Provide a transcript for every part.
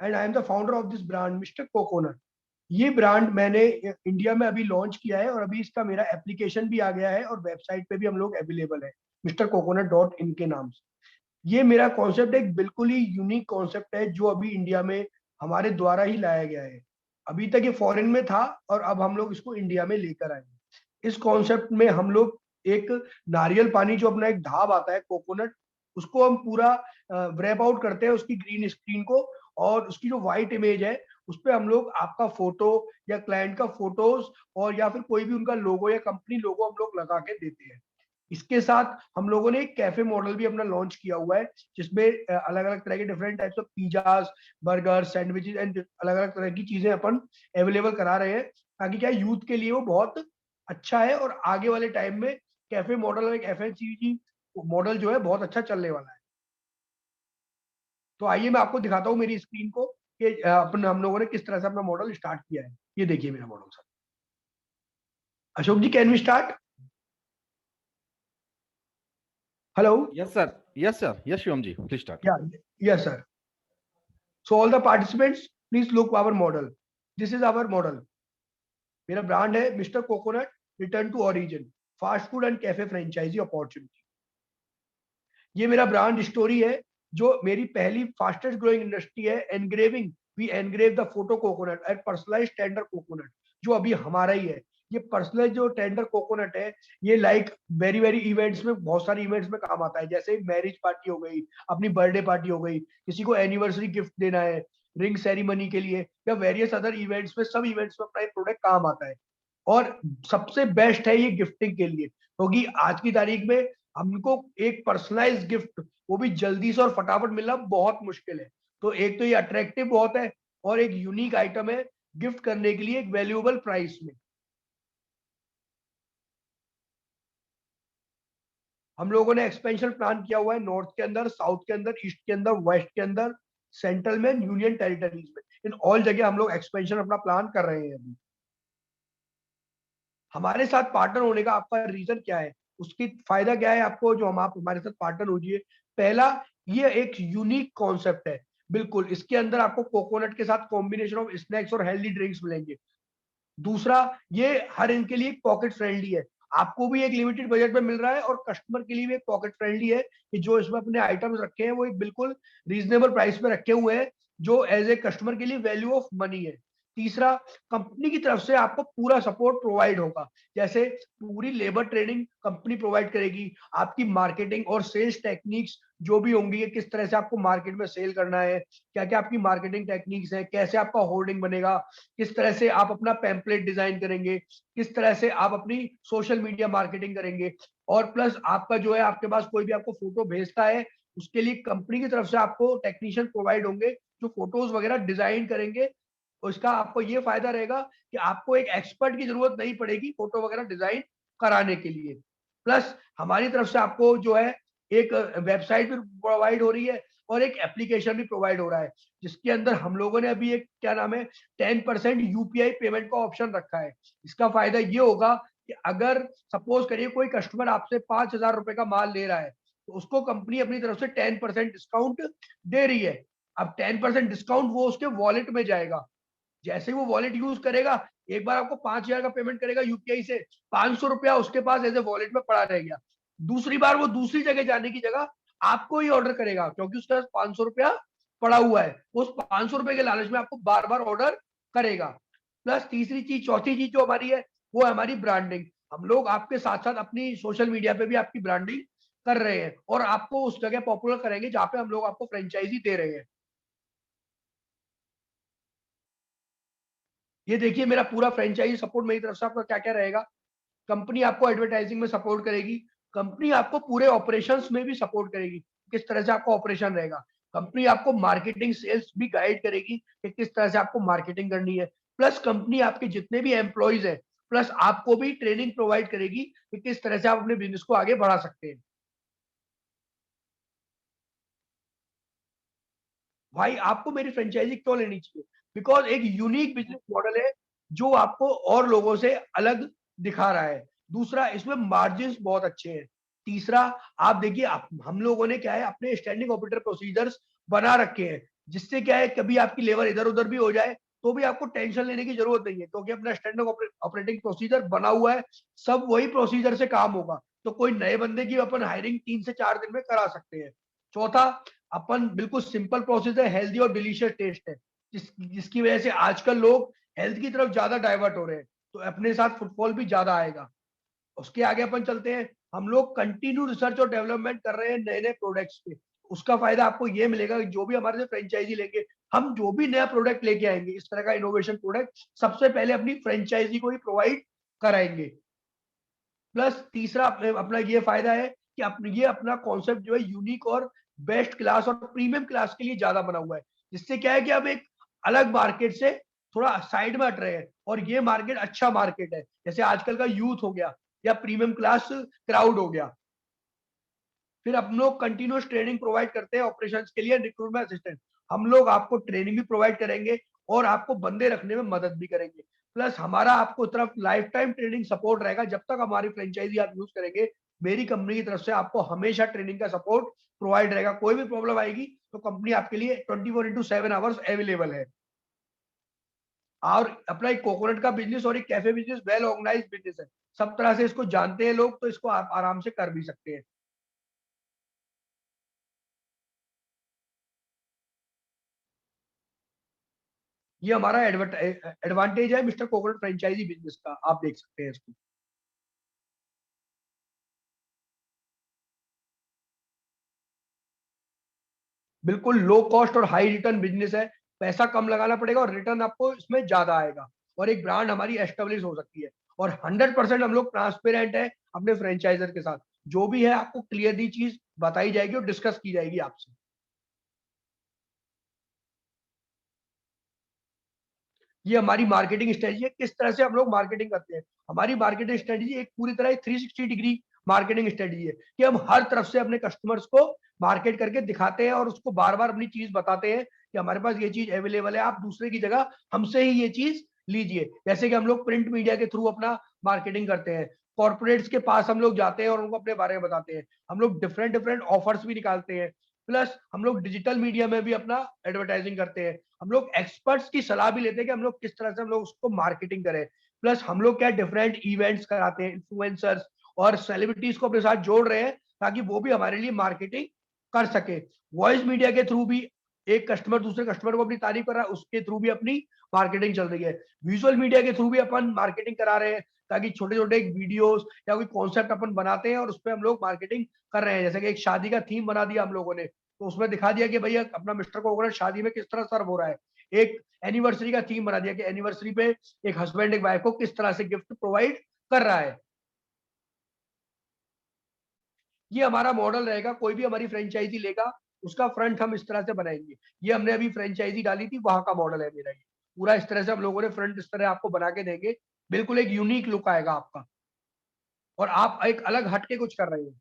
And I am the founder of this brand mister coconut. ये brand मैंने India में अभी लॉन्च किया है और अभी इसका मेरा एप्लीकेशन भी आ गया है और वेबसाइट पे भी हम लोग अवेलेबल है मिस्टर कोकोनट डॉट इन के नाम से। ये मेरा कॉन्सेप्ट एक बिल्कुल ही यूनिक कॉन्सेप्ट है जो अभी इंडिया में हमारे द्वारा ही लाया गया है। अभी तक ये फॉरेन में था और अब हम लोग इसको इंडिया में लेकर आए हैं। इस कॉन्सेप्ट में हम लोग एक नारियल पानी जो अपना एक ढाब आता है कोकोनट, उसको हम पूरा व्रैप आउट करते हैं उसकी ग्रीन स्क्रीन को, और उसकी जो व्हाइट इमेज है उस पर हम लोग आपका फोटो या क्लाइंट का फोटोज और या फिर कोई भी उनका लोगो या कंपनी लोगो हम लोग लगा के देते हैं। इसके साथ हम लोगों ने एक कैफे मॉडल भी अपना लॉन्च किया हुआ है जिसमें अलग अलग तरह के different types of pizzas, burger, sandwiches and अलग अलग तरह की चीजें अपन अवेलेबल करा रहे हैं, ताकि क्या यूथ के लिए वो बहुत अच्छा है और आगे वाले टाइम में कैफे मॉडल और एक एफएमसीजी मॉडल जो है बहुत अच्छा चलने वाला है। तो आइए मैं आपको दिखाता हूँ मेरी स्क्रीन को कि अपन हम लोगों ने किस तरह से अपना मॉडल स्टार्ट किया है। ये देखिए मेरा model sir. Ashok ji, can we start? Hello. Yes, sir. Yes, sir. Yes, Shivam ji. Please start. Yeah, yes sir. So all the participants please look our model. This is our model. मेरा brand है Mister Coconut return to origin fast food and cafe franchisee opportunity. ये मेरा brand story है। जो मेरी पहली fastest growing industry है engraving, we engrave the photo coconut and personalise tender coconut, जो अभी हमारा ही है। ये पर्सनलाइज जो टेंडर कोकोनट है, ये लाइक वेरी वेरी इवेंट्स में, बहुत सारे इवेंट्स में काम आता है। जैसे मैरिज पार्टी हो गई, अपनी बर्थडे पार्टी हो गई, किसी को एनिवर्सरी गिफ्ट देना है, रिंग सेरेमनी के लिए, या वेरियस अदर इवेंट्स में, सब इवेंट्स में अपना प्रोडक्ट काम आता है। और सबसे बेस्ट है ये गिफ्टिंग के लिए, क्योंकि आज की तारीख में हमको एक पर्सनलाइज गिफ्ट वो भी जल्दी से और फटाफट मिलना बहुत मुश्किल है। तो एक तो ये अट्रैक्टिव बहुत है और एक यूनिक आइटम है गिफ्ट करने के लिए एक वैल्यूएबल प्राइस में। हम लोगों ने एक्सपेंशन प्लान किया हुआ है नॉर्थ के अंदर, साउथ के अंदर, ईस्ट के अंदर, वेस्ट के अंदर, सेंट्रल में, यूनियन टेरिटरीज में, इन ऑल जगह हम लोग एक्सपेंशन अपना प्लान कर रहे हैं अभी। हमारे साथ पार्टनर होने का आपका रीजन क्या है, उसकी फायदा क्या है आपको जो हम आप हमारे साथ पार्टनर हो जाइए? पहला, ये एक यूनिक कॉन्सेप्ट है बिल्कुल। इसके अंदर आपको कोकोनट के साथ कॉम्बिनेशन ऑफ स्नैक्स और हेल्दी ड्रिंक्स मिलेंगे। दूसरा, ये हर इनके लिए पॉकेट फ्रेंडली है। आपको भी एक लिमिटेड बजट में मिल रहा है और कस्टमर के लिए भी एक पॉकेट फ्रेंडली है कि जो इसमें अपने आइटम्स रखे हैं वो एक बिल्कुल रीजनेबल प्राइस पे रखे हुए हैं, जो एज ए कस्टमर के लिए वैल्यू ऑफ मनी है। तीसरा, कंपनी की तरफ से आपको पूरा सपोर्ट प्रोवाइड होगा। जैसे पूरी लेबर ट्रेनिंग कंपनी प्रोवाइड करेगी, आपकी मार्केटिंग और सेल्स टेक्निक्स जो भी होंगी, किस तरह से आपको मार्केट में सेल करना है, क्या क्या आपकी मार्केटिंग टेक्निक्स है, कैसे आपका होर्डिंग बनेगा, किस तरह से आप अपना पैम्पलेट डिजाइन करेंगे, किस तरह से आप अपनी सोशल मीडिया मार्केटिंग करेंगे। और प्लस आपका जो है, आपके पास कोई भी आपको फोटो भेजता है, उसके लिए कंपनी की तरफ से आपको टेक्नीशियन प्रोवाइड होंगे जो फोटोज वगैरह डिजाइन करेंगे। उसका आपको ये फायदा रहेगा कि आपको एक एक्सपर्ट की जरूरत नहीं पड़ेगी फोटो वगैरह डिजाइन कराने के लिए। प्लस हमारी तरफ से आपको जो है एक वेबसाइट भी प्रोवाइड हो रही है और एक एप्लीकेशन भी प्रोवाइड हो रहा है, जिसके अंदर हम लोगों ने अभी एक क्या नाम है 10% यूपीआई पेमेंट का ऑप्शन रखा है। इसका फायदा ये होगा कि अगर सपोज करिए कोई कस्टमर आपसे 5,000 रुपए का माल ले रहा है, तो उसको कंपनी अपनी तरफ से 10% डिस्काउंट दे रही है। अब 10% डिस्काउंट वो उसके वॉलेट में जाएगा। जैसे ही वो वॉलेट यूज करेगा, एक बार आपको 5,000 का पेमेंट करेगा यूपीआई से, 500 रुपया उसके पास एज ए वॉलेट में पड़ा रहेगा। दूसरी बार वो दूसरी जगह जाने की जगह आपको ही ऑर्डर करेगा, क्योंकि उसके पास 500 रुपया पड़ा हुआ है। उस 500 रुपए के लालच में आपको बार बार ऑर्डर करेगा। प्लस तीसरी चीज, चौथी चीज जो हमारी है, वो है हमारी ब्रांडिंग। हम लोग आपके साथ साथ अपनी सोशल मीडिया पे भी आपकी ब्रांडिंग कर रहे हैं और आपको उस जगह पॉपुलर करेंगे जहां पे हम लोग आपको फ्रेंचाइजी दे रहे हैं। ये देखिए मेरा पूरा फ्रेंचाइजी सपोर्ट मेरी तरफ से आपका क्या क्या रहेगा। कंपनी आपको एडवर्टाइजिंग में सपोर्ट करेगी, कंपनी आपको पूरे ऑपरेशंस में भी सपोर्ट करेगी, किस तरह से आपका ऑपरेशन रहेगा। कंपनी आपको मार्केटिंग सेल्स भी गाइड करेगी कि किस तरह से आपको मार्केटिंग करनी है। प्लस कंपनी आपके जितने भी एम्प्लॉयज हैं, प्लस आपको भी ट्रेनिंग प्रोवाइड करेगी कि किस तरह से आप अपने बिजनेस को आगे बढ़ा सकते हैं। भाई आपको मेरी फ्रेंचाइजी क्यों लेनी चाहिए? बिकॉज एक यूनिक बिजनेस मॉडल है जो आपको और लोगों से अलग दिखा रहा है। दूसरा, इसमें मार्जिन बहुत अच्छे हैं। तीसरा, आप देखिए हम लोगों ने क्या है अपने स्टैंडिंग ऑपरेटर प्रोसीजर्स बना रखे हैं, जिससे क्या है कभी आपकी लेबर इधर उधर भी हो जाए तो भी आपको टेंशन लेने की जरूरत नहीं है, क्योंकि अपना स्टैंडर्ड ऑपरेटिंग प्रोसीजर बना हुआ है, सब वही प्रोसीजर से काम होगा। तो कोई नए बंदे की अपन हायरिंग 3 से 4 दिन में करा सकते हैं। चौथा, अपन बिल्कुल सिंपल प्रोसेस है, हेल्दी और डिलीशियस टेस्ट है, जिसकी वजह से आजकल लोग हेल्थ की तरफ ज्यादा डाइवर्ट हो रहे हैं, तो अपने साथ फुटफॉल भी ज्यादा आएगा। उसके आगे अपन चलते हैं। हम लोग कंटिन्यू रिसर्च और डेवलपमेंट कर रहे हैं नए नए प्रोडक्ट्स पे। उसका फायदा आपको ये मिलेगा कि जो भी हमारे से फ्रेंचाइजी लेंगे, हम जो भी नया प्रोडक्ट लेके आएंगे, इस तरह का इनोवेशन प्रोडक्ट, सबसे पहले अपनी फ्रेंचाइजी को ही प्रोवाइड कराएंगे। प्लस तीसरा अपना ये फायदा है कि ये अपना कॉन्सेप्ट जो है यूनिक और बेस्ट क्लास और प्रीमियम क्लास के लिए ज्यादा बना हुआ है, जिससे क्या है कि अब एक अलग मार्केट से थोड़ा साइड में हट रहे हैं, और ये मार्केट अच्छा मार्केट है, जैसे आजकल का यूथ हो गया या प्रीमियम क्लास क्राउड हो गया। फिर हम लोग कंटिन्यूस ट्रेनिंग प्रोवाइड करते हैं ऑपरेशन के लिए, रिक्रूटमेंट असिस्टेंट। हम लोग आपको ट्रेनिंग भी प्रोवाइड करेंगे और आपको बंदे रखने में मदद भी करेंगे। प्लस हमारा आपको तरफ लाइफ टाइम ट्रेनिंग सपोर्ट रहेगा, जब तक हमारी फ्रेंचाइजी आप यूज करेंगे, मेरी कंपनी की तरफ से आपको हमेशा ट्रेनिंग का सपोर्ट प्रोवाइड रहेगा। कोई भी प्रॉब्लम आएगी तो कंपनी आपके लिए 24/7 आवर्स अवेलेबल है। और अपना एक कोकोनट का बिजनेस और एक cafe business well organise business है, सब तरह से इसको जानते हैं लोग, तो इसको आप आराम से कर भी सकते हैं। ये हमारा एडवांटेज है मिस्टर कोकोनट फ्रेंचाइजी बिजनेस का, आप देख सकते हैं इसको। बिल्कुल लो कॉस्ट और हाई रिटर्न बिजनेस है। पैसा कम लगाना पड़ेगा और रिटर्न आपको इसमें ज्यादा आएगा, और एक ब्रांड हमारी एस्टेब्लिश हो सकती है। और 100% हम लोग ट्रांसपेरेंट है अपने फ्रेंचाइजर के साथ, जो भी है आपको क्लियरली चीज बताई जाएगी और डिस्कस की जाएगी आपसे। ये हमारी मार्केटिंग स्ट्रेटजी है, किस तरह से हम लोग मार्केटिंग करते हैं। हमारी मार्केटिंग स्ट्रेटजी एक पूरी तरह 360 डिग्री मार्केटिंग स्ट्रेटजी है, कि हम हर तरफ से अपने कस्टमर्स को मार्केट करके दिखाते हैं और उसको बार बार अपनी चीज बताते हैं कि हमारे पास ये चीज अवेलेबल है, आप दूसरे की जगह हमसे ही ये चीज लीजिए। जैसे कि हम लोग प्रिंट मीडिया के थ्रू अपना मार्केटिंग करते हैं, कॉर्पोरेट्स के पास हम लोग जाते हैं और उनको अपने बारे में बताते हैं, हम लोग डिफरेंट डिफरेंट ऑफर्स भी निकालते हैं। प्लस हम लोग डिजिटल मीडिया में भी अपना एडवर्टाइजिंग करते हैं। हम लोग एक्सपर्ट्स की सलाह भी लेते हैं कि हम लोग किस तरह से हम लोग उसको मार्केटिंग करें। प्लस हम लोग क्या डिफरेंट इवेंट्स कराते हैं, इन्फ्लुएंसर्स और सेलिब्रिटीज को अपने साथ जोड़ रहे हैं, ताकि वो भी हमारे लिए मार्केटिंग कर सके। वॉइस मीडिया के थ्रू भी एक कस्टमर दूसरे कस्टमर को अपनी तारीफ कर रहा है, उसके थ्रू भी अपनी मार्केटिंग चल रही है। विजुअल मीडिया के थ्रू भी अपन मार्केटिंग करा रहे हैं, ताकि छोटे छोटे वीडियोस या कोई कॉन्सेप्ट अपन बनाते हैं और उस पर हम लोग मार्केटिंग कर रहे हैं। जैसे कि एक शादी का थीम बना दिया हम लोगों ने, तो उसमें दिखा दिया कि भैया अपना मिस्टर कोकोनट शादी में किस तरह सर्व हो रहा है। एक एनिवर्सरी का थीम बना दिया कि एनिवर्सरी पे एक हस्बैंड एक वाइफ को किस तरह से गिफ्ट प्रोवाइड कर रहा है। ये हमारा मॉडल रहेगा, कोई भी हमारी फ्रेंचाइजी लेगा उसका फ्रंट हम इस तरह से बनाएंगे। ये हमने अभी फ्रेंचाइजी डाली थी, वहां का मॉडल है मेरा। ये पूरा इस तरह से हम लोगों ने फ्रंट इस तरह आपको बना के देंगे, बिल्कुल एक यूनिक लुक आएगा आपका, और आप एक अलग हटके कुछ कर रहे हो।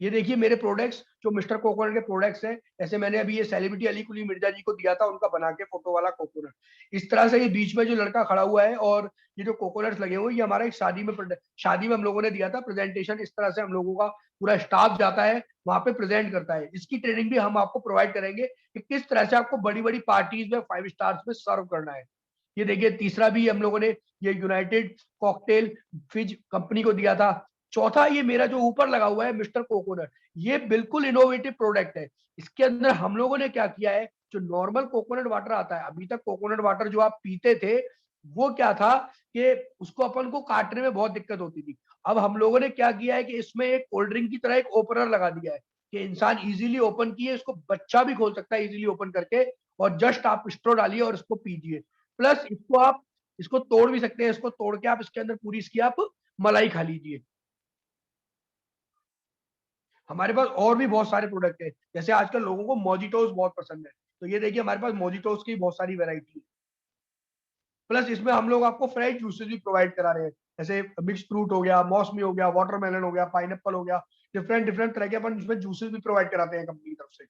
ये देखिए मेरे प्रोडक्ट्स, जो मिस्टर कोकोनट के प्रोडक्ट्स हैं। जैसे मैंने अभी ये सेलिब्रिटी अली कुली मिर्जा जी को दिया था, उनका बना के फोटो वाला कोकोनट। इस तरह से ये बीच में जो लड़का खड़ा हुआ है और ये जो कोकोनट्स लगे हुए, ये हमारा एक शादी में हम लोगों ने दिया था प्रेजेंटेशन। इस तरह से हम लोगों का पूरा स्टाफ जाता है वहां पे प्रेजेंट करता है। इसकी ट्रेनिंग भी हम आपको प्रोवाइड करेंगे कि किस तरह से आपको बड़ी बड़ी पार्टीज में 5 स्टार्स में सर्व करना है। ये देखिए तीसरा भी हम लोगों ने ये यूनाइटेड कॉकटेल फिज कंपनी को दिया था। चौथा, ये मेरा जो ऊपर लगा हुआ है मिस्टर कोकोनट, ये बिल्कुल इनोवेटिव प्रोडक्ट है। इसके अंदर हम लोगों ने क्या किया है, जो नॉर्मल कोकोनट वाटर आता है, अभी तक कोकोनट वाटर जो आप पीते थे वो क्या था कि उसको अपन को काटने में बहुत दिक्कत होती थी। अब हम लोगों ने क्या किया है कि इसमें एक कोल्ड ड्रिंक की तरह एक ओपनर लगा दिया है, कि इंसान इजीली ओपन किए, इसको बच्चा भी खोल सकता है इजीली ओपन करके, और जस्ट आप स्ट्रो डालिए और इसको पीजिए। प्लस इसको आप इसको तोड़ भी सकते हैं, इसको तोड़ के आप इसके अंदर पूरी इसकी आप मलाई खा लीजिए। हमारे पास और भी बहुत सारे प्रोडक्ट है, जैसे आजकल लोगों को मोजिटोस बहुत पसंद है, तो ये देखिए हमारे पास मोजिटोस की बहुत सारी वेराइटी है। प्लस इसमें हम लोग आपको फ्रेश जूसेस भी प्रोवाइड करा रहे हैं, जैसे मिक्स फ्रूट हो गया, मौसमी हो गया, वाटरमेलन हो गया, पाइनएप्पल हो गया, डिफरेंट डिफरेंट तरह के अपन इसमें जूसेस भी प्रोवाइड कराते हैं कंपनी की तरफ से।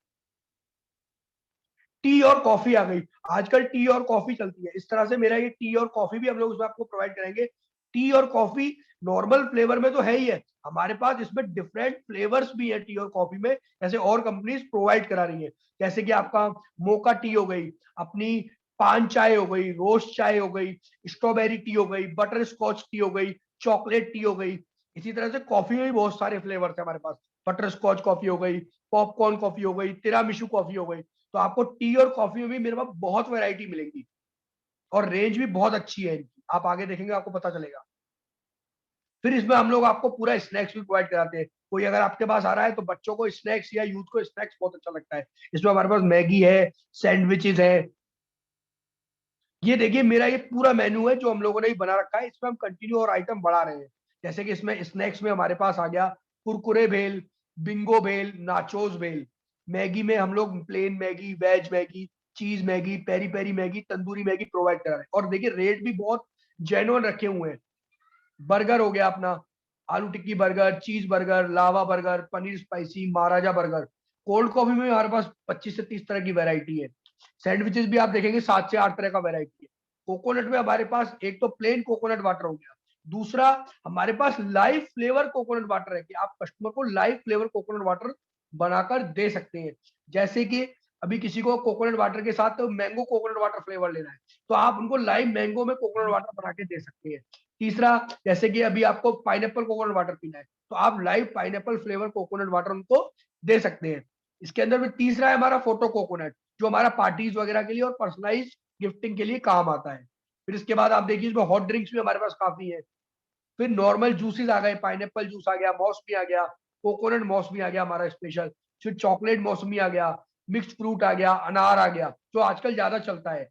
टी और कॉफी आ गई, आजकल टी और कॉफी चलती है, इस तरह से मेरा ये टी और कॉफी भी हम लोग उसमें आपको प्रोवाइड करेंगे। टी और कॉफी नॉर्मल फ्लेवर में तो है ही है, हमारे पास इसमें डिफरेंट फ्लेवर्स भी है टी और कॉफी में, जैसे और कंपनीज प्रोवाइड करा रही है। जैसे कि आपका मोका टी हो गई, अपनी पान चाय हो गई, रोस्ट चाय हो गई, स्ट्रॉबेरी टी हो गई, बटर स्कॉच टी हो गई, चॉकलेट टी हो गई। इसी तरह से कॉफी में भी बहुत सारे फ्लेवर्स है हमारे पास, बटर स्कॉच कॉफी हो गई, पॉपकॉर्न कॉफी हो गई, तिरामिशु कॉफी हो गई। तो आपको टी और कॉफी में भी मेरे पास बहुत वैरायटी मिलेगी और रेंज भी बहुत अच्छी है इनकी, आप आगे देखेंगे आपको पता चलेगा। फिर इसमें हम लोग आपको पूरा स्नैक्स भी प्रोवाइड कराते हैं। कोई अगर आपके पास आ रहा है तो बच्चों को स्नैक्स या यूथ को स्नैक्स बहुत अच्छा लगता है, इसमें हमारे पास मैगी है, सैंडविचेस है। ये देखिए मेरा ये पूरा मेन्यू है जो हम लोगों ने ही बना रखा है, इसमें हम कंटिन्यू और आइटम बढ़ा रहे हैं। जैसे कि इसमें स्नैक्स में हमारे पास आ गया कुरकुरे भेल, बिंगो भेल, नाचोस भेल। मैगी में हम लोग plain Maggi, veg Maggi, cheese Maggi, peri peri Maggi, tandoori Maggi provide करा रहे हैं, और देखिए रेट भी बहुत जेन्युइन रखे हुए हैं। बर्गर हो गया अपना, आलू टिक्की बर्गर, चीज बर्गर, लावा बर्गर, पनीर स्पाइसी, महाराजा बर्गर। कोल्ड कॉफी में हमारे पास 25 से 30 तरह की वैरायटी है। सैंडविचेस भी आप देखेंगे 7 से 8 तरह का वैरायटी है। कोकोनट में हमारे पास एक तो प्लेन कोकोनट वाटर हो गया, दूसरा हमारे पास लाइव फ्लेवर कोकोनट वाटर है कि आप कस्टमर को लाइव फ्लेवर कोकोनट वाटर बनाकर दे सकते हैं। जैसे कि अभी किसी को कोकोनट वाटर के साथ मैंगो कोकोनट वाटर फ्लेवर लेना है, तो आप उनको लाइव मैंगो में कोकोनट वाटर बना के दे सकते हैं। तीसरा, जैसे कि अभी आपको पाइनएप्पल कोकोनट वाटर पीना है, तो आप live pineapple flavour coconut water उनको दे सकते हैं। इसके अंदर भी तीसरा है हमारा फोटो कोकोनट, जो हमारा पार्टीज वगैरह के लिए और पर्सनलाइज गिफ्टिंग के लिए काम आता है। फिर इसके बाद आप देखिए इसमें हॉट ड्रिंक्स भी हमारे पास काफी है। फिर नॉर्मल जूसेस आ गए, पाइनएप्पल जूस आ गया, मौसमी आ गया, कोकोनट मौसमी आ गया हमारा स्पेशल। फिर चॉकलेट मौसमी आ गया, मिक्स्ड फ्रूट आ गया, अनार आ गया, जो आजकल ज्यादा चलता है।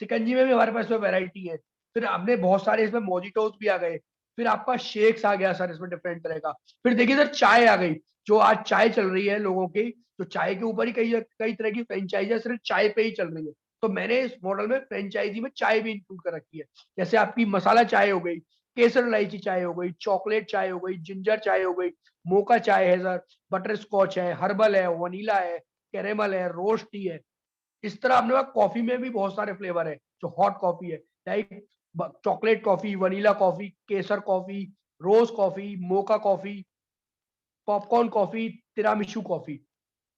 सिकंजी में भी हमारे पास में वैरायटी है। फिर हमने बहुत सारे इसमें मोजिटोस भी आ गए। फिर आपका शेक्स आ गया सर इसमें डिफरेंट तरह का। फिर देखिए सर चाय आ गई, जो आज चाय चल रही है लोगों की, तो चाय के ऊपर ही कई कई तरह की फ्रेंचाइजी सिर्फ चाय पे ही चल रही है। तो मैंने इस मॉडल में फ्रेंचाइजी में चाय भी इंक्लूड कर रखी है। जैसे आपकी मसाला चाय हो गई, केसर इलायची चाय हो गई, चॉकलेट चाय हो गई, जिंजर चाय हो गई, मोका चाय है सर, बटर स्कॉच है, हर्बल है, वनीला है, कैरेमल है, रोस्ट टी है। इस तरह अपने पास कॉफी में भी बहुत सारे फ्लेवर है, जो हॉट कॉफी है, like chocolate coffee, vanilla coffee, केसर coffee, rose coffee, mocha coffee, popcorn coffee, tiramisu coffee.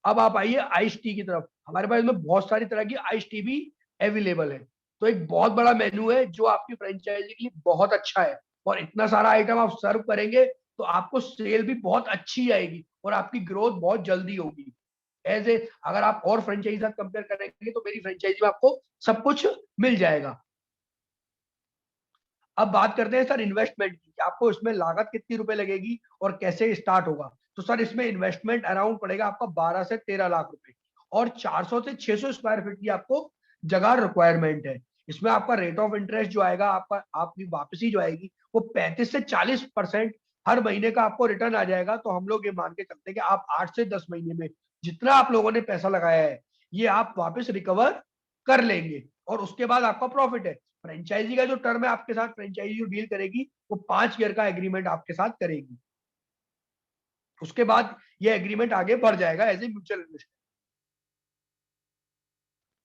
अब आप आइए आइस टी की तरफ, हमारे पास इसमें बहुत सारी तरह की आइस टी भी अवेलेबल है। तो एक बहुत बड़ा मेन्यू है जो आपकी फ्रेंचाइजी के लिए बहुत अच्छा है, और इतना सारा आइटम आप सर्व करेंगे तो आपको सेल भी बहुत अच्छी आएगी और आपकी ग्रोथ बहुत जल्दी होगी। एज ए अगर आप और फ्रेंचाइजी साथ कंपेयर करेंगे तो मेरी फ्रेंचाइजी में आपको सब कुछ मिल जाएगा। अब बात करते हैं सर इन्वेस्टमेंट की, कि आपको इसमें लागत कितनी रुपए लगेगी और कैसे स्टार्ट होगा। तो सर इसमें इन्वेस्टमेंट अराउंड पड़ेगा आपका 12 से 13 लाख रुपए, और 400 से 600 स्क्वायर फीट की आपको जगह रिक्वायरमेंट है। इसमें आपका रेट ऑफ इंटरेस्ट जो आएगा, आपका आपकी वापसी जो आएगी वो 35 से 40% हर महीने का आपको रिटर्न आ जाएगा। तो हम लोग ये मान के चलते हैं कि आप 8 से 10 महीने में जितना आप लोगों ने पैसा लगाया है ये आप वापस रिकवर कर लेंगे, और उसके बाद आपका प्रॉफिट है। फ्रेंचाइजी का जो टर्म है आपके साथ, फ्रेंचाइजी जो डील करेगी वो 5 ईयर का एग्रीमेंट आपके साथ करेगी। उसके बाद ये एग्रीमेंट आगे बढ़ जाएगा एज ए म्यूचुअल इन्वेस्टमेंट।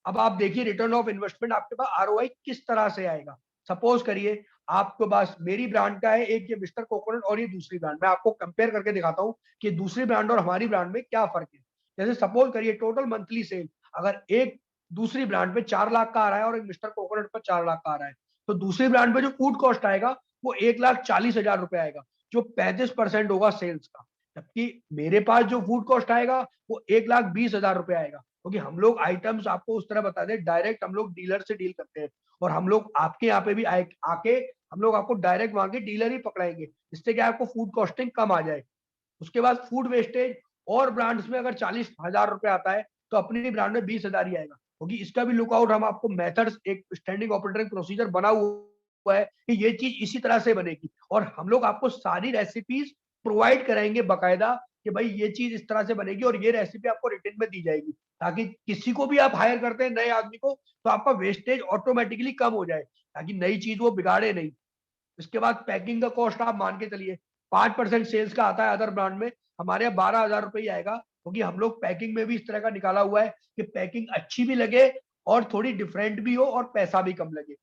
अब आप देखिए रिटर्न ऑफ इन्वेस्टमेंट आपके पास आरओआई किस तरह से आएगा। सपोज करिए आपके पास मेरी ब्रांड का है एक, ये मिस्टर कोकोनट, और ये दूसरी ब्रांड, मैं आपको कंपेयर करके दिखाता हूँ कि दूसरी ब्रांड और हमारी ब्रांड में क्या फर्क है। जैसे सपोज करिए टोटल मंथली सेल अगर एक दूसरी ब्रांड पे 4 लाख का आ रहा है और एक मिस्टर कोकोनट पर 4 लाख का आ रहा है, तो दूसरी ब्रांड पे जो फूड कॉस्ट आएगा वो 1,40,000 रुपए आएगा, जो 35% होगा सेल्स का। जबकि मेरे पास जो फूड कॉस्ट आएगा वो 1,20,000 रुपए आएगा, क्योंकि हम लोग आइटम्स आपको उस तरह बता दें, डायरेक्ट हम लोग डीलर से डील करते हैं, और हम लोग आपके यहाँ पे भी आके हम लोग आपको डायरेक्ट वहां के डीलर ही पकड़ाएंगे, जिससे क्या आपको फूड कॉस्टिंग कम आ जाए। उसके बाद फूड वेस्टेज और ब्रांड्स में अगर 40,000 रुपए आता है तो अपनी ब्रांड में 20,000 ही आएगा, क्योंकि इसका भी लुकआउट हम आपको मेथड्स, एक स्टैंडिंग ऑपरेटिंग प्रोसीजर बना हुआ है कि ये चीज इसी तरह से बनेगी, और हम लोग आपको सारी रेसिपीज प्रोवाइड कराएंगे बकायदा कि भाई ये चीज इस तरह से बनेगी, और ये रेसिपी आपको रिटर्न में दी जाएगी, ताकि किसी को भी आप हायर करते हैं नए आदमी को तो आपका वेस्टेज ऑटोमेटिकली कम हो जाए, ताकि नई चीज वो बिगाड़े नहीं। इसके बाद पैकिंग का कॉस्ट आप मान के चलिए 5% सेल्स का आता है अदर ब्रांड में, हमारे यहाँ 12,000 रुपये ही आएगा, क्योंकि हम लोग पैकिंग में भी इस तरह का निकाला हुआ है कि पैकिंग अच्छी भी लगे और थोड़ी डिफरेंट भी हो और पैसा भी कम लगे।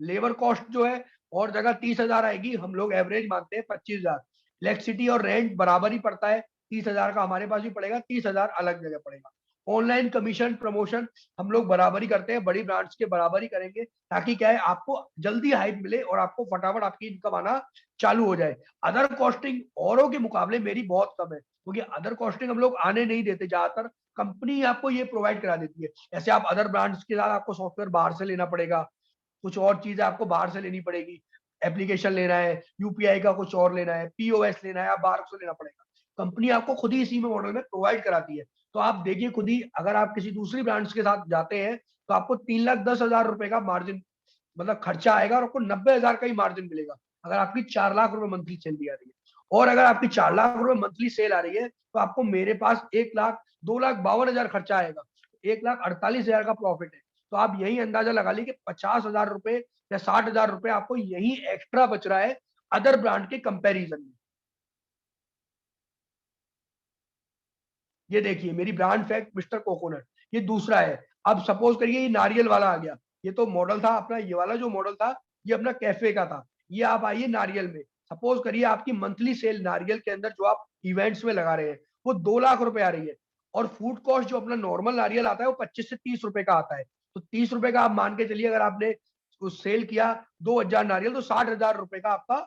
लेबर कॉस्ट जो है और जगह 30,000 आएगी, हम लोग एवरेज मानते हैं 25,000। इलेक्ट्रिसिटी और रेंट बराबर ही पड़ता है, 30,000 का हमारे पास भी पड़ेगा, 30,000 अलग जगह पड़ेगा। ऑनलाइन कमीशन प्रमोशन हम लोग बराबर ही करते हैं, बड़ी ब्रांड्स के बराबर ही करेंगे, ताकि क्या है आपको जल्दी हाइप मिले और आपको फटाफट आपकी इनकम आना चालू हो जाए। अदर कॉस्टिंग औरों के मुकाबले मेरी बहुत कम है, क्योंकि अदर कॉस्टिंग हम लोग आने नहीं देते, ज्यादातर कंपनी आपको ये प्रोवाइड करा देती है। ऐसे आप अदर ब्रांड्स के साथ आपको सॉफ्टवेयर बाहर से लेना पड़ेगा, कुछ और चीजें आपको बाहर से लेनी पड़ेगी, एप्लीकेशन लेना है, यूपीआई का कुछ और लेना है, पीओएस लेना है, आप बाहर से लेना पड़ेगा। कंपनी आपको खुद ही इसी में मॉडल में प्रोवाइड कराती है। तो आप देखिए खुद ही, अगर आप किसी दूसरी ब्रांड्स के साथ जाते हैं तो आपको 3,10,000 रुपए का मार्जिन, मतलब खर्चा आएगा, और आपको 90,000 का ही मार्जिन मिलेगा अगर आपकी 4 लाख रुपए मंथली सैलरी आ रही है। और अगर आपकी 4 लाख रुपए मंथली सेल आ रही है तो आपको मेरे पास 1,02,52,000 खर्चा आएगा, 1,48,000 का प्रॉफिट है। तो आप यही अंदाजा लगा लीजिए कि 50,000 रुपए या 60,000 रुपए आपको यही एक्स्ट्रा बच रहा है अदर ब्रांड के कंपैरिजन में। ये देखिए मेरी ब्रांड फैक्ट मिस्टर कोकोनट, ये दूसरा है। अब सपोज करिए ये नारियल वाला आ गया, ये तो मॉडल था अपना, ये वाला जो मॉडल था ये अपना कैफे का था। ये आप आइए नारियल में, सपोज करिए आपकी मंथली सेल नारियल के अंदर जो आप इवेंट्स में लगा रहे हैं वो 2 लाख रुपए आ रही है, और फूड कॉस्ट जो अपना नॉर्मल नारियल आता है वो 25 से 30 रुपए का आता है। तो 30 रुपए का आप मान के चलिए, अगर आपने उस सेल किया 2,000 नारियल, तो 60,000 रुपए का आपका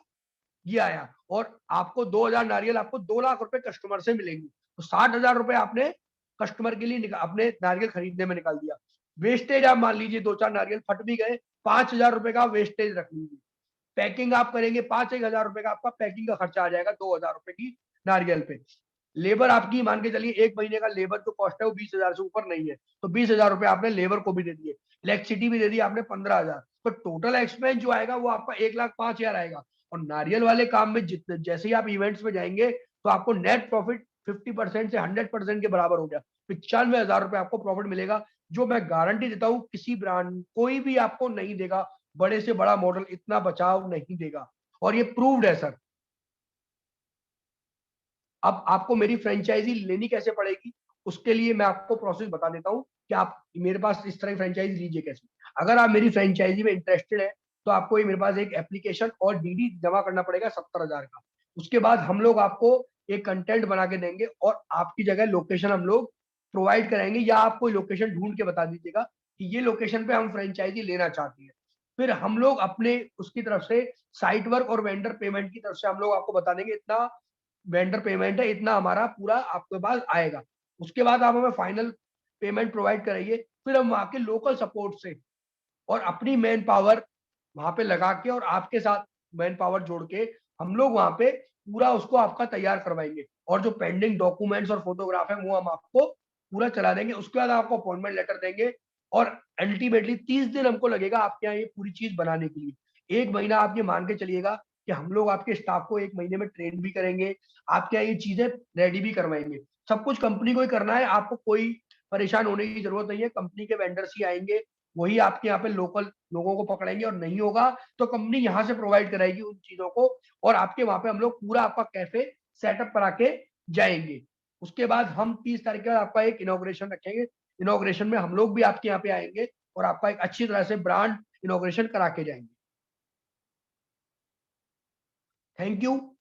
ये आया, और आपको 2,000 नारियल आपको 2 लाख रुपए कस्टमर से मिलेंगे। तो 60,000 रुपए आपने कस्टमर के लिए अपने नारियल खरीदने में निकाल दिया। वेस्टेज आप मान लीजिए 2-4 नारियल फट भी गए, 5,000 रुपए का वेस्टेज रख लीजिए। पैकिंग आप करेंगे 5-1,000 रुपए का आपका पैकिंग का खर्चा आ जाएगा 2,000 रुपए की नारियल पे। लेबर आपकी मान के चलिए 1 महीने का लेबर जो कॉस्ट है वो 20,000 से ऊपर नहीं है, तो 20,000 रुपए आपने लेबर को भी दे दिए, इलेक्ट्रिसिटी भी दे दी आपने 15,000। तो टोटल एक्सपेंस जो आएगा वो आपका 1,05,000 आएगा। और नारियल वाले काम में जितने जैसे ही आप इवेंट्स में जाएंगे तो आपको नेट प्रॉफिट 50% से 100% के बराबर हो गया, 95,000 रुपए आपको प्रॉफिट मिलेगा, जो मैं गारंटी देता हूँ किसी ब्रांड कोई भी आपको नहीं देगा। बड़े से बड़ा मॉडल इतना बचाव नहीं देगा, और ये प्रूव्ड है सर। अब आपको मेरी फ्रेंचाइजी लेनी कैसे पड़ेगी, उसके लिए मैं आपको प्रोसेस बता देता हूँ कि आप मेरे पास इस तरह की फ्रेंचाइजी लीजिए कैसे। अगर आप मेरी फ्रेंचाइजी में इंटरेस्टेड है तो आपको ये मेरे पास एक एप्लीकेशन और डीडी जमा करना पड़ेगा 70,000 का। उसके बाद हम लोग आपको एक कंटेंट बना के देंगे और आपकी जगह लोकेशन हम लोग प्रोवाइड कराएंगे, या आप कोई लोकेशन ढूंढ के बता दीजिएगा कि ये लोकेशन पे हम फ्रेंचाइजी लेना चाहते हैं। फिर हम लोग अपने उसकी तरफ से साइट वर्क और वेंडर पेमेंट की तरफ से हम लोग आपको बता देंगे इतना वेंडर पेमेंट है, इतना हमारा पूरा आपके पास आएगा। उसके बाद आप हमें फाइनल पेमेंट प्रोवाइड कराइए, फिर हम वहाँ के लोकल सपोर्ट से और अपनी मैन पावर वहाँ पे लगा के और आपके साथ मैन पावर जोड़ के हम लोग वहाँ पे पूरा उसको आपका तैयार करवाएंगे, और जो पेंडिंग डॉक्यूमेंट्स और फोटोग्राफ है वो हम आपको पूरा चला देंगे। उसके बाद आपको अपॉइंटमेंट लेटर देंगे, और अल्टीमेटली 30 दिन हमको लगेगा आपके यहाँ ये पूरी चीज बनाने के लिए। 1 महीना आप ये मान के चलिएगा कि हम लोग आपके स्टाफ को 1 महीने में ट्रेन भी करेंगे, आपके यहाँ ये चीजें रेडी भी करवाएंगे। सब कुछ कंपनी को ही करना है, आपको कोई परेशान होने की जरूरत नहीं है। कंपनी के वेंडर्स ही आएंगे, वही आपके यहाँ पे लोकल लोगों को पकड़ेंगे, और नहीं होगा तो कंपनी यहाँ से प्रोवाइड कराएगी उन चीजों को, और आपके वहां पे हम लोग पूरा आपका कैफे सेटअप करा के जाएंगे। उसके बाद हम 30 तारीख का आपका एक इनॉग्रेशन रखेंगे, इनॉग्रेशन में हम लोग भी आपके यहाँ पे आएंगे और आपका एक अच्छी तरह से ब्रांड इनॉग्रेशन करा के जाएंगे। Thank you.